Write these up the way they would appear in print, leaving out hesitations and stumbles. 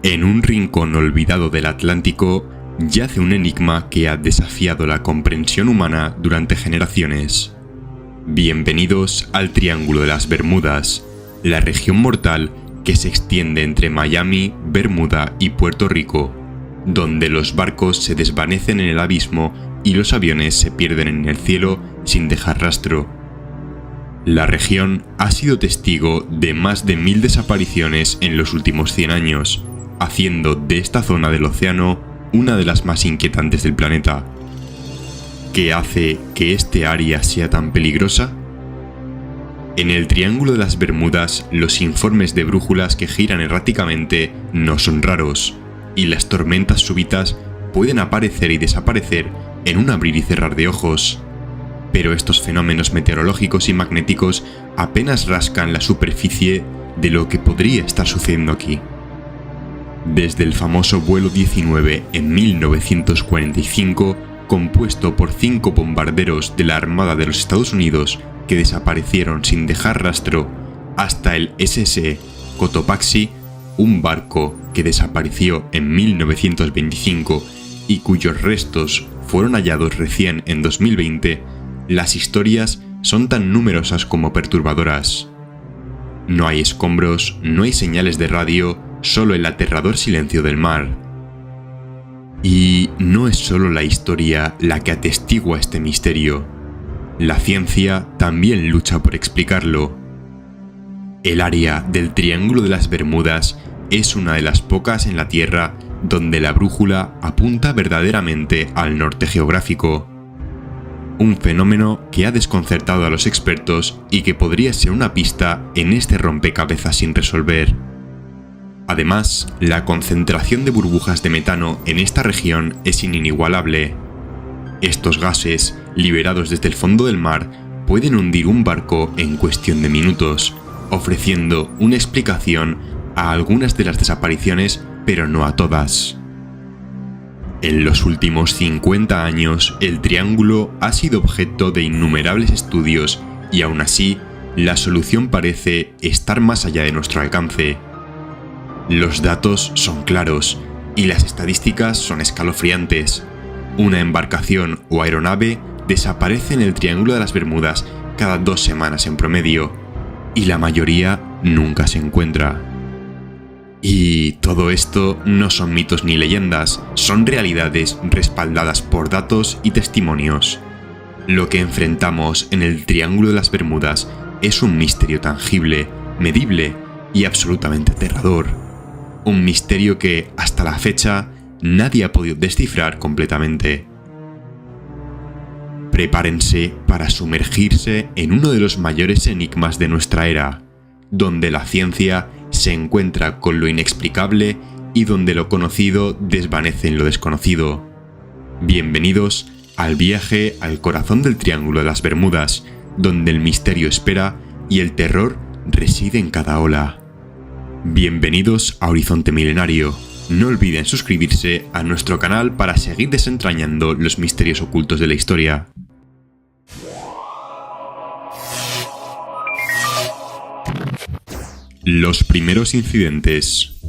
En un rincón olvidado del Atlántico yace un enigma que ha desafiado la comprensión humana durante generaciones. Bienvenidos al Triángulo de las Bermudas, la región mortal que se extiende entre Miami, Bermuda y Puerto Rico, donde los barcos se desvanecen en el abismo y los aviones se pierden en el cielo sin dejar rastro. La región ha sido testigo de más de 1000 desapariciones en los últimos 100 años, haciendo de esta zona del océano una de las más inquietantes del planeta. ¿Qué hace que este área sea tan peligrosa? En el Triángulo de las Bermudas, los informes de brújulas que giran erráticamente no son raros, y las tormentas súbitas pueden aparecer y desaparecer en un abrir y cerrar de ojos. Pero estos fenómenos meteorológicos y magnéticos apenas rascan la superficie de lo que podría estar sucediendo aquí. Desde el famoso vuelo 19 en 1945, compuesto por 5 bombarderos de la Armada de los Estados Unidos que desaparecieron sin dejar rastro, hasta el SS Cotopaxi, un barco que desapareció en 1925 y cuyos restos fueron hallados recién en 2020, las historias son tan numerosas como perturbadoras. No hay escombros, no hay señales de radio, solo el aterrador silencio del mar. Y no es solo la historia la que atestigua este misterio. La ciencia también lucha por explicarlo. El área del Triángulo de las Bermudas es una de las pocas en la Tierra donde la brújula apunta verdaderamente al norte geográfico. Un fenómeno que ha desconcertado a los expertos y que podría ser una pista en este rompecabezas sin resolver. Además, la concentración de burbujas de metano en esta región es inigualable. Estos gases, liberados desde el fondo del mar, pueden hundir un barco en cuestión de minutos, ofreciendo una explicación a algunas de las desapariciones, pero no a todas. En los últimos 50 años, el Triángulo ha sido objeto de innumerables estudios y aún así, la solución parece estar más allá de nuestro alcance. Los datos son claros y las estadísticas son escalofriantes. Una embarcación o aeronave desaparece en el Triángulo de las Bermudas cada 2 semanas en promedio, y la mayoría nunca se encuentra. Y todo esto no son mitos ni leyendas, son realidades respaldadas por datos y testimonios. Lo que enfrentamos en el Triángulo de las Bermudas es un misterio tangible, medible y absolutamente aterrador. Un misterio que, hasta la fecha, nadie ha podido descifrar completamente. Prepárense para sumergirse en uno de los mayores enigmas de nuestra era, donde la ciencia se encuentra con lo inexplicable y donde lo conocido desvanece en lo desconocido. Bienvenidos al viaje al corazón del Triángulo de las Bermudas, donde el misterio espera y el terror reside en cada ola. Bienvenidos a Horizonte Milenario. No olviden suscribirse a nuestro canal para seguir desentrañando los misterios ocultos de la historia. Los primeros incidentes.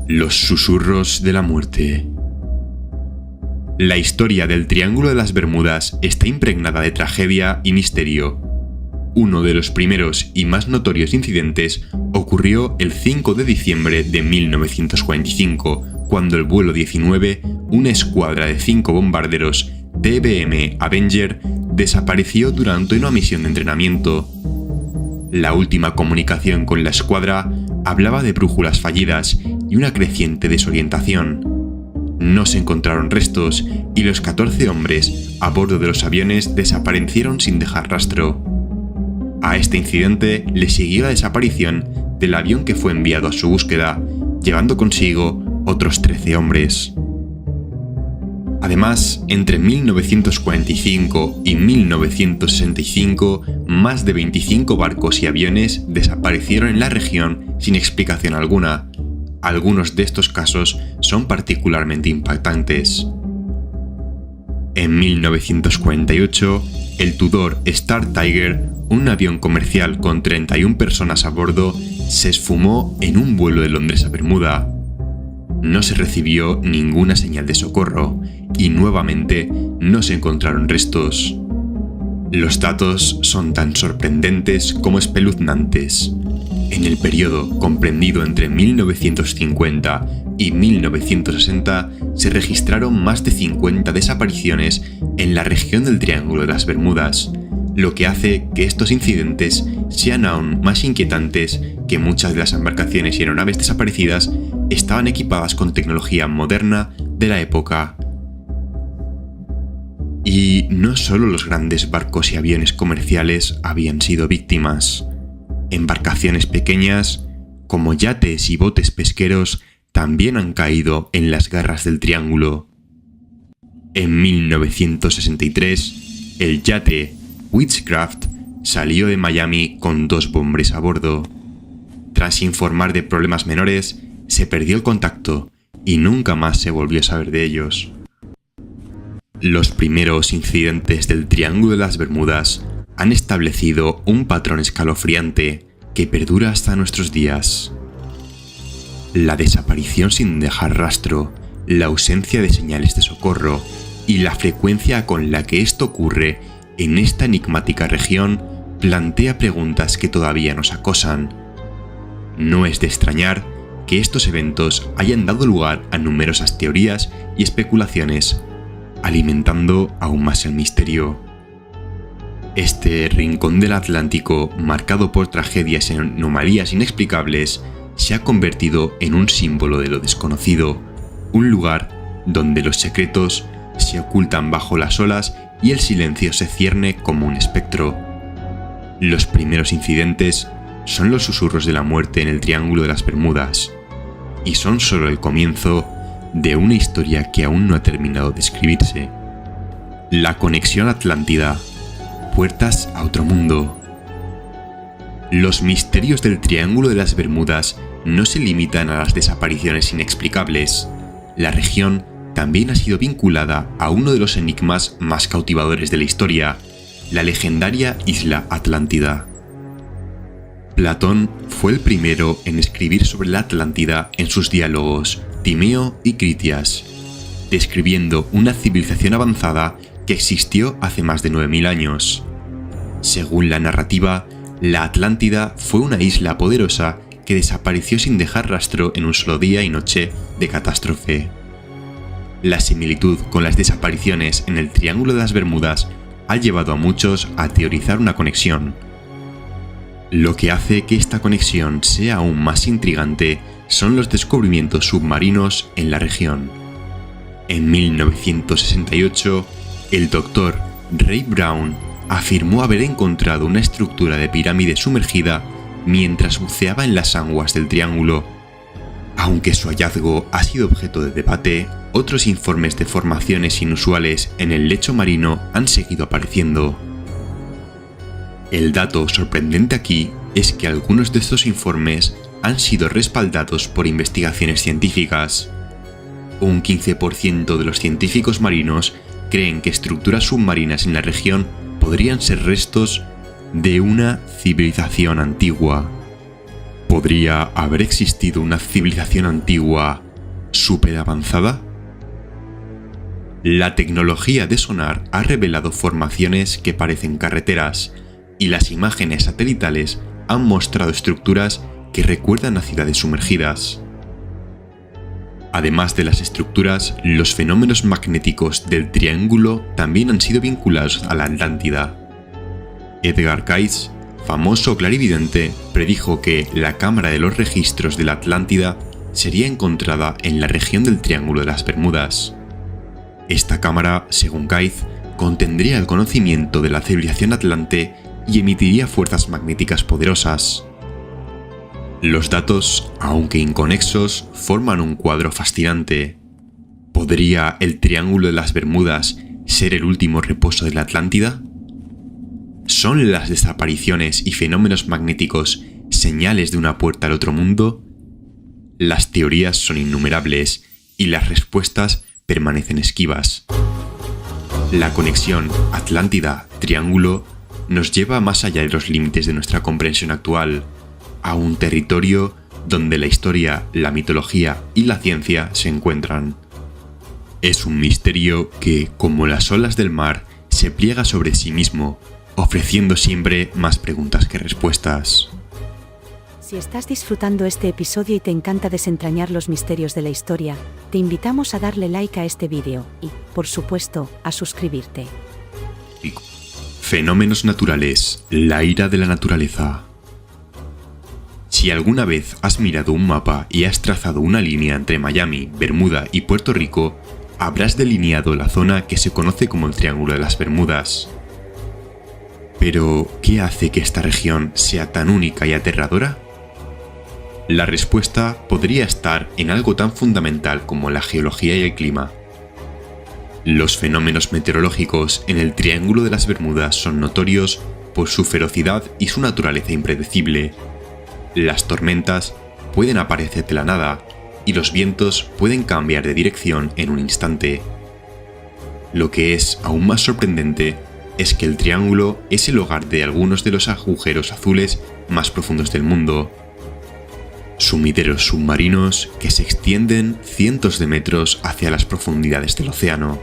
Los susurros de la muerte. La historia del Triángulo de las Bermudas está impregnada de tragedia y misterio. Uno de los primeros y más notorios incidentes ocurrió el 5 de diciembre de 1945, cuando el vuelo 19, una escuadra de 5 bombarderos TBM Avenger, desapareció durante una misión de entrenamiento. La última comunicación con la escuadra hablaba de brújulas fallidas y una creciente desorientación. No se encontraron restos y los 14 hombres a bordo de los aviones desaparecieron sin dejar rastro. A este incidente le siguió la desaparición del avión que fue enviado a su búsqueda, llevando consigo otros 13 hombres. Además, entre 1945 y 1965, más de 25 barcos y aviones desaparecieron en la región sin explicación alguna. Algunos de estos casos son particularmente impactantes. En 1948, el Tudor Star Tiger, un avión comercial con 31 personas a bordo, se esfumó en un vuelo de Londres a Bermuda. No se recibió ninguna señal de socorro y nuevamente no se encontraron restos. Los datos son tan sorprendentes como espeluznantes. En el periodo comprendido entre 1950 y 1960 se registraron más de 50 desapariciones en la región del Triángulo de las Bermudas, lo que hace que estos incidentes sean aún más inquietantes que muchas de las embarcaciones y aeronaves desaparecidas estaban equipadas con tecnología moderna de la época. Y no solo los grandes barcos y aviones comerciales habían sido víctimas. Embarcaciones pequeñas, como yates y botes pesqueros, también han caído en las garras del Triángulo. En 1963, el yate Witchcraft salió de Miami con 2 hombres a bordo. Tras informar de problemas menores, se perdió el contacto y nunca más se volvió a saber de ellos. Los primeros incidentes del Triángulo de las Bermudas han establecido un patrón escalofriante que perdura hasta nuestros días. La desaparición sin dejar rastro, la ausencia de señales de socorro y la frecuencia con la que esto ocurre en esta enigmática región plantea preguntas que todavía nos acosan. No es de extrañar que estos eventos hayan dado lugar a numerosas teorías y especulaciones, alimentando aún más el misterio. Este rincón del Atlántico, marcado por tragedias y anomalías inexplicables, se ha convertido en un símbolo de lo desconocido, un lugar donde los secretos se ocultan bajo las olas y el silencio se cierne como un espectro. Los primeros incidentes son los susurros de la muerte en el Triángulo de las Bermudas, y son solo el comienzo de una historia que aún no ha terminado de escribirse. La conexión Atlántida, puertas a otro mundo. Los misterios del Triángulo de las Bermudas no se limitan a las desapariciones inexplicables. La región también ha sido vinculada a uno de los enigmas más cautivadores de la historia, la legendaria isla Atlántida. Platón fue el primero en escribir sobre la Atlántida en sus diálogos Timeo y Critias, describiendo una civilización avanzada que existió hace más de 9000 años. Según la narrativa, la Atlántida fue una isla poderosa que desapareció sin dejar rastro en un solo día y noche de catástrofe. La similitud con las desapariciones en el Triángulo de las Bermudas ha llevado a muchos a teorizar una conexión. Lo que hace que esta conexión sea aún más intrigante son los descubrimientos submarinos en la región. En 1968, el Dr. Ray Brown afirmó haber encontrado una estructura de pirámide sumergida mientras buceaba en las aguas del Triángulo. Aunque su hallazgo ha sido objeto de debate, otros informes de formaciones inusuales en el lecho marino han seguido apareciendo. El dato sorprendente aquí es que algunos de estos informes han sido respaldados por investigaciones científicas. Un 15% de los científicos marinos creen que estructuras submarinas en la región podrían ser restos de una civilización antigua. ¿Podría haber existido una civilización antigua súper avanzada? La tecnología de sonar ha revelado formaciones que parecen carreteras, y las imágenes satelitales han mostrado estructuras que recuerdan a ciudades sumergidas. Además de las estructuras, los fenómenos magnéticos del Triángulo también han sido vinculados a la Atlántida. Edgar Cayce, famoso clarividente, predijo que la cámara de los registros de la Atlántida sería encontrada en la región del Triángulo de las Bermudas. Esta cámara, según Cayce, contendría el conocimiento de la civilización atlante y emitiría fuerzas magnéticas poderosas. Los datos, aunque inconexos, forman un cuadro fascinante. ¿Podría el Triángulo de las Bermudas ser el último reposo de la Atlántida? ¿Son las desapariciones y fenómenos magnéticos señales de una puerta al otro mundo? Las teorías son innumerables y las respuestas permanecen esquivas. La conexión Atlántida-Triángulo nos lleva más allá de los límites de nuestra comprensión actual, a un territorio donde la historia, la mitología y la ciencia se encuentran. Es un misterio que, como las olas del mar, se pliega sobre sí mismo, ofreciendo siempre más preguntas que respuestas. Si estás disfrutando este episodio y te encanta desentrañar los misterios de la historia, te invitamos a darle like a este vídeo y, por supuesto, a suscribirte. Fenómenos naturales, la ira de la naturaleza. Si alguna vez has mirado un mapa y has trazado una línea entre Miami, Bermuda y Puerto Rico, habrás delineado la zona que se conoce como el Triángulo de las Bermudas. Pero, ¿qué hace que esta región sea tan única y aterradora? La respuesta podría estar en algo tan fundamental como la geología y el clima. Los fenómenos meteorológicos en el Triángulo de las Bermudas son notorios por su ferocidad y su naturaleza impredecible. Las tormentas pueden aparecer de la nada y los vientos pueden cambiar de dirección en un instante. Lo que es aún más sorprendente es que el Triángulo es el hogar de algunos de los agujeros azules más profundos del mundo. Sumideros submarinos que se extienden cientos de metros hacia las profundidades del océano.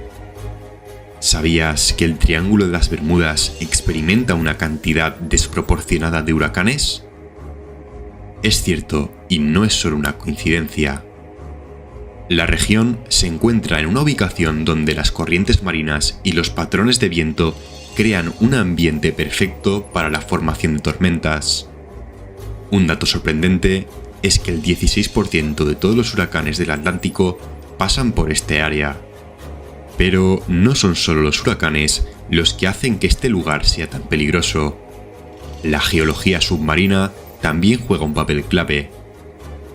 ¿Sabías que el Triángulo de las Bermudas experimenta una cantidad desproporcionada de huracanes? Es cierto, y no es solo una coincidencia. La región se encuentra en una ubicación donde las corrientes marinas y los patrones de viento crean un ambiente perfecto para la formación de tormentas. Un dato sorprendente es que el 16% de todos los huracanes del Atlántico pasan por este área. Pero no son solo los huracanes los que hacen que este lugar sea tan peligroso. La geología submarina también juega un papel clave.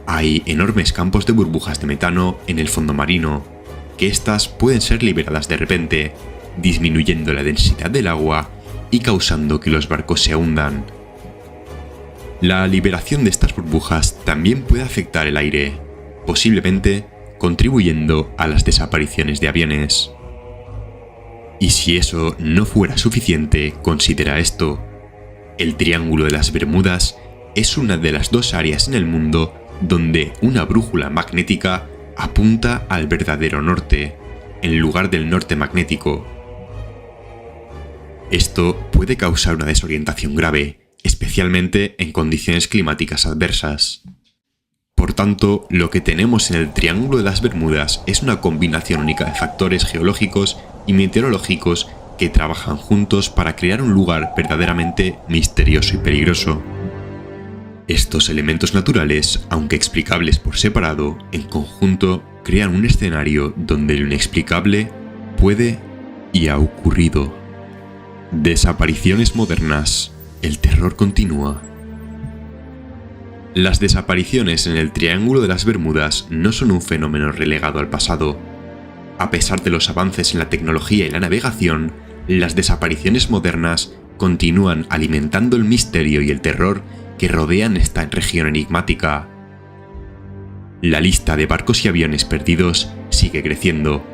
Hay enormes campos de burbujas de metano en el fondo marino, que estas pueden ser liberadas de repente, disminuyendo la densidad del agua y causando que los barcos se hundan. La liberación de estas burbujas también puede afectar el aire, posiblemente contribuyendo a las desapariciones de aviones. Y si eso no fuera suficiente, considera esto. El Triángulo de las Bermudas es una de las dos áreas en el mundo donde una brújula magnética apunta al verdadero norte, en lugar del norte magnético. Esto puede causar una desorientación grave, especialmente en condiciones climáticas adversas. Por tanto, lo que tenemos en el Triángulo de las Bermudas es una combinación única de factores geológicos y meteorológicos que trabajan juntos para crear un lugar verdaderamente misterioso y peligroso. Estos elementos naturales, aunque explicables por separado, en conjunto crean un escenario donde lo inexplicable puede y ha ocurrido. Desapariciones modernas. El terror continúa. Las desapariciones en el Triángulo de las Bermudas no son un fenómeno relegado al pasado. A pesar de los avances en la tecnología y la navegación, las desapariciones modernas continúan alimentando el misterio y el terror que rodean esta región enigmática. La lista de barcos y aviones perdidos sigue creciendo,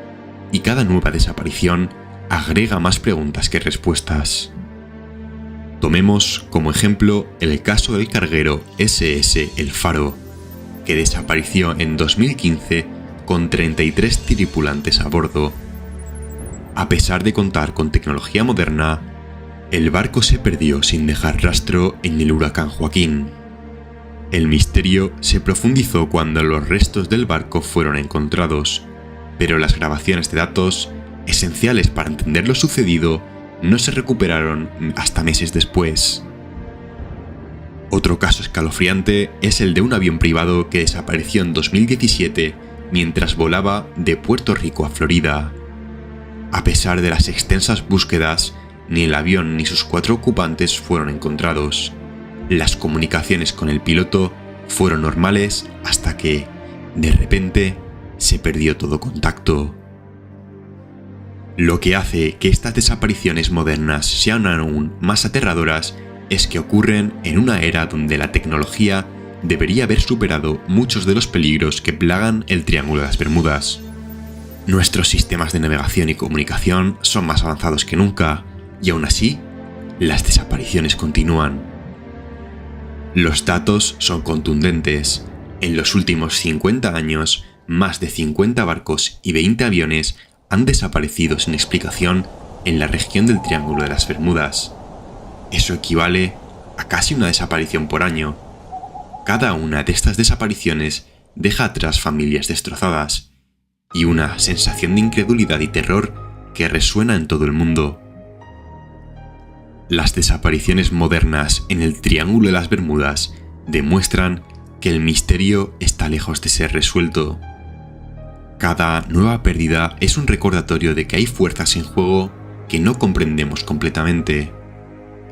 y cada nueva desaparición agrega más preguntas que respuestas. Tomemos como ejemplo el caso del carguero SS El Faro, que desapareció en 2015 con 33 tripulantes a bordo. A pesar de contar con tecnología moderna, el barco se perdió sin dejar rastro en el huracán Joaquín. El misterio se profundizó cuando los restos del barco fueron encontrados, pero las grabaciones de datos, esenciales para entender lo sucedido, no se recuperaron hasta meses después. Otro caso escalofriante es el de un avión privado que desapareció en 2017 mientras volaba de Puerto Rico a Florida. A pesar de las extensas búsquedas, ni el avión ni sus 4 ocupantes fueron encontrados. Las comunicaciones con el piloto fueron normales hasta que, de repente, se perdió todo contacto. Lo que hace que estas desapariciones modernas sean aún más aterradoras es que ocurren en una era donde la tecnología debería haber superado muchos de los peligros que plagan el Triángulo de las Bermudas. Nuestros sistemas de navegación y comunicación son más avanzados que nunca, y aún así, las desapariciones continúan. Los datos son contundentes. En los últimos 50 años, más de 50 barcos y 20 aviones han desaparecido sin explicación en la región del Triángulo de las Bermudas. Eso equivale a casi una desaparición por año. Cada una de estas desapariciones deja atrás familias destrozadas y una sensación de incredulidad y terror que resuena en todo el mundo. Las desapariciones modernas en el Triángulo de las Bermudas demuestran que el misterio está lejos de ser resuelto. Cada nueva pérdida es un recordatorio de que hay fuerzas en juego que no comprendemos completamente.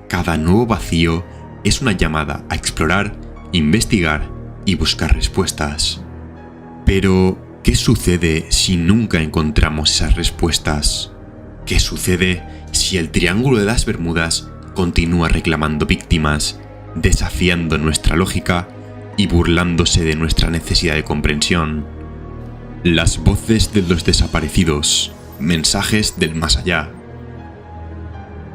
Cada nuevo vacío es una llamada a explorar, investigar y buscar respuestas. Pero, ¿qué sucede si nunca encontramos esas respuestas? ¿Qué sucede si el Triángulo de las Bermudas continúa reclamando víctimas, desafiando nuestra lógica y burlándose de nuestra necesidad de comprensión? Las voces de los desaparecidos, mensajes del más allá.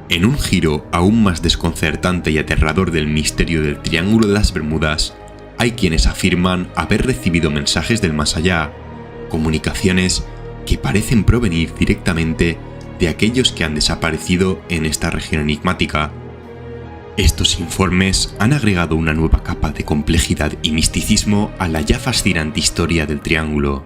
En un giro aún más desconcertante y aterrador del misterio del Triángulo de las Bermudas, hay quienes afirman haber recibido mensajes del más allá, comunicaciones que parecen provenir directamente de aquellos que han desaparecido en esta región enigmática. Estos informes han agregado una nueva capa de complejidad y misticismo a la ya fascinante historia del Triángulo.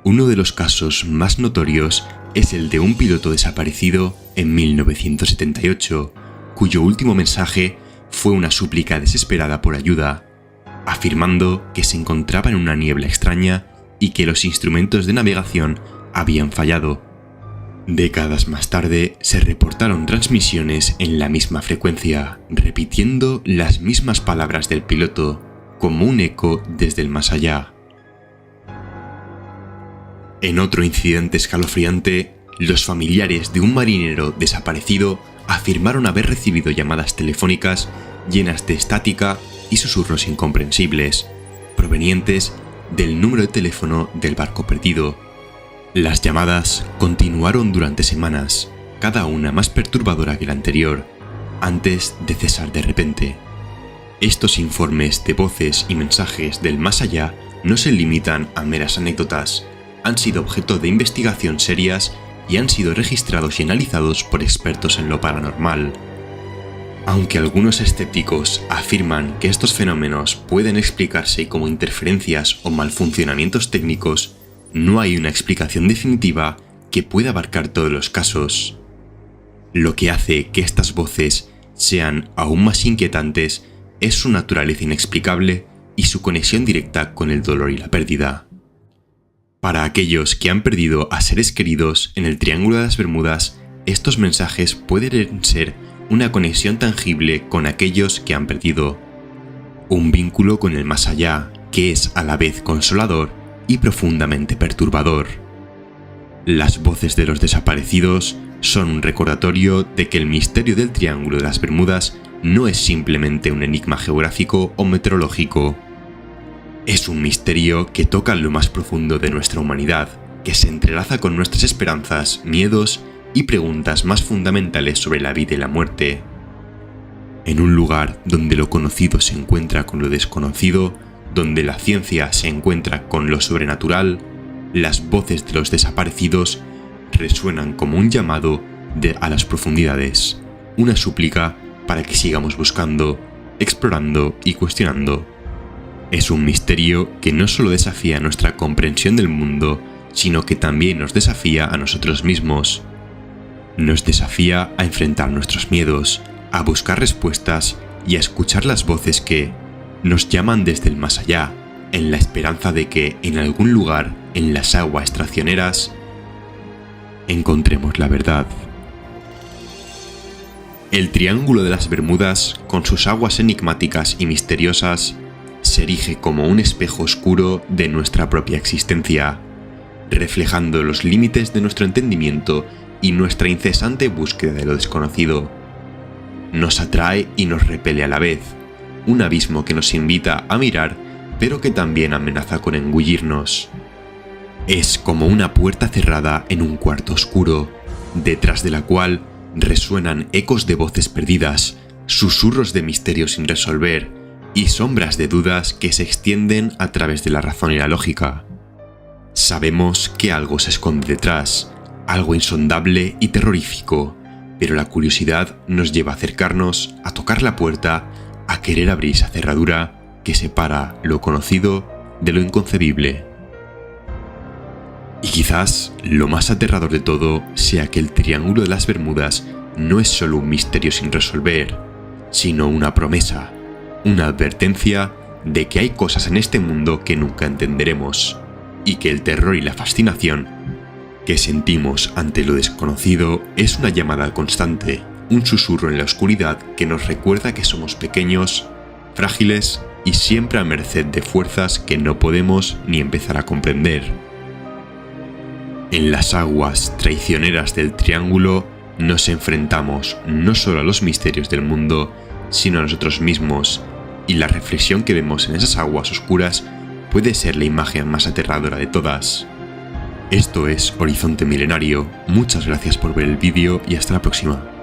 Uno de los casos más notorios es el de un piloto desaparecido en 1978, cuyo último mensaje fue una súplica desesperada por ayuda, afirmando que se encontraba en una niebla extraña y que los instrumentos de navegación habían fallado. Décadas más tarde se reportaron transmisiones en la misma frecuencia, repitiendo las mismas palabras del piloto, como un eco desde el más allá. En otro incidente escalofriante, los familiares de un marinero desaparecido afirmaron haber recibido llamadas telefónicas llenas de estática y susurros incomprensibles, provenientes del número de teléfono del barco perdido. Las llamadas continuaron durante semanas, cada una más perturbadora que la anterior, antes de cesar de repente. Estos informes de voces y mensajes del más allá no se limitan a meras anécdotas, han sido objeto de investigación serias y han sido registrados y analizados por expertos en lo paranormal. Aunque algunos escépticos afirman que estos fenómenos pueden explicarse como interferencias o malfuncionamientos técnicos, no hay una explicación definitiva que pueda abarcar todos los casos. Lo que hace que estas voces sean aún más inquietantes es su naturaleza inexplicable y su conexión directa con el dolor y la pérdida. Para aquellos que han perdido a seres queridos en el Triángulo de las Bermudas, estos mensajes pueden ser una conexión tangible con aquellos que han perdido. Un vínculo con el más allá, que es a la vez consolador y profundamente perturbador. Las voces de los desaparecidos son un recordatorio de que el misterio del Triángulo de las Bermudas no es simplemente un enigma geográfico o meteorológico. Es un misterio que toca lo más profundo de nuestra humanidad, que se entrelaza con nuestras esperanzas, miedos y preguntas más fundamentales sobre la vida y la muerte. En un lugar donde lo conocido se encuentra con lo desconocido, donde la ciencia se encuentra con lo sobrenatural, las voces de los desaparecidos resuenan como un llamado a las profundidades, una súplica para que sigamos buscando, explorando y cuestionando. Es un misterio que no solo desafía nuestra comprensión del mundo, sino que también nos desafía a nosotros mismos. Nos desafía a enfrentar nuestros miedos, a buscar respuestas y a escuchar las voces que nos llaman desde el más allá, en la esperanza de que en algún lugar en las aguas traicioneras encontremos la verdad. El Triángulo de las Bermudas, con sus aguas enigmáticas y misteriosas, se erige como un espejo oscuro de nuestra propia existencia, reflejando los límites de nuestro entendimiento y nuestra incesante búsqueda de lo desconocido. Nos atrae y nos repele a la vez, un abismo que nos invita a mirar, pero que también amenaza con engullirnos. Es como una puerta cerrada en un cuarto oscuro, detrás de la cual resuenan ecos de voces perdidas, susurros de misterios sin resolver, y sombras de dudas que se extienden a través de la razón y la lógica. Sabemos que algo se esconde detrás, algo insondable y terrorífico, pero la curiosidad nos lleva a acercarnos, a tocar la puerta, a querer abrir esa cerradura que separa lo conocido de lo inconcebible. Y quizás lo más aterrador de todo sea que el Triángulo de las Bermudas no es solo un misterio sin resolver, sino una promesa, una advertencia de que hay cosas en este mundo que nunca entenderemos, y que el terror y la fascinación que sentimos ante lo desconocido es una llamada constante, un susurro en la oscuridad que nos recuerda que somos pequeños, frágiles y siempre a merced de fuerzas que no podemos ni empezar a comprender. En las aguas traicioneras del Triángulo nos enfrentamos no solo a los misterios del mundo, sino a nosotros mismos, y la reflexión que vemos en esas aguas oscuras puede ser la imagen más aterradora de todas. Esto es Horizonte Milenario, muchas gracias por ver el vídeo y hasta la próxima.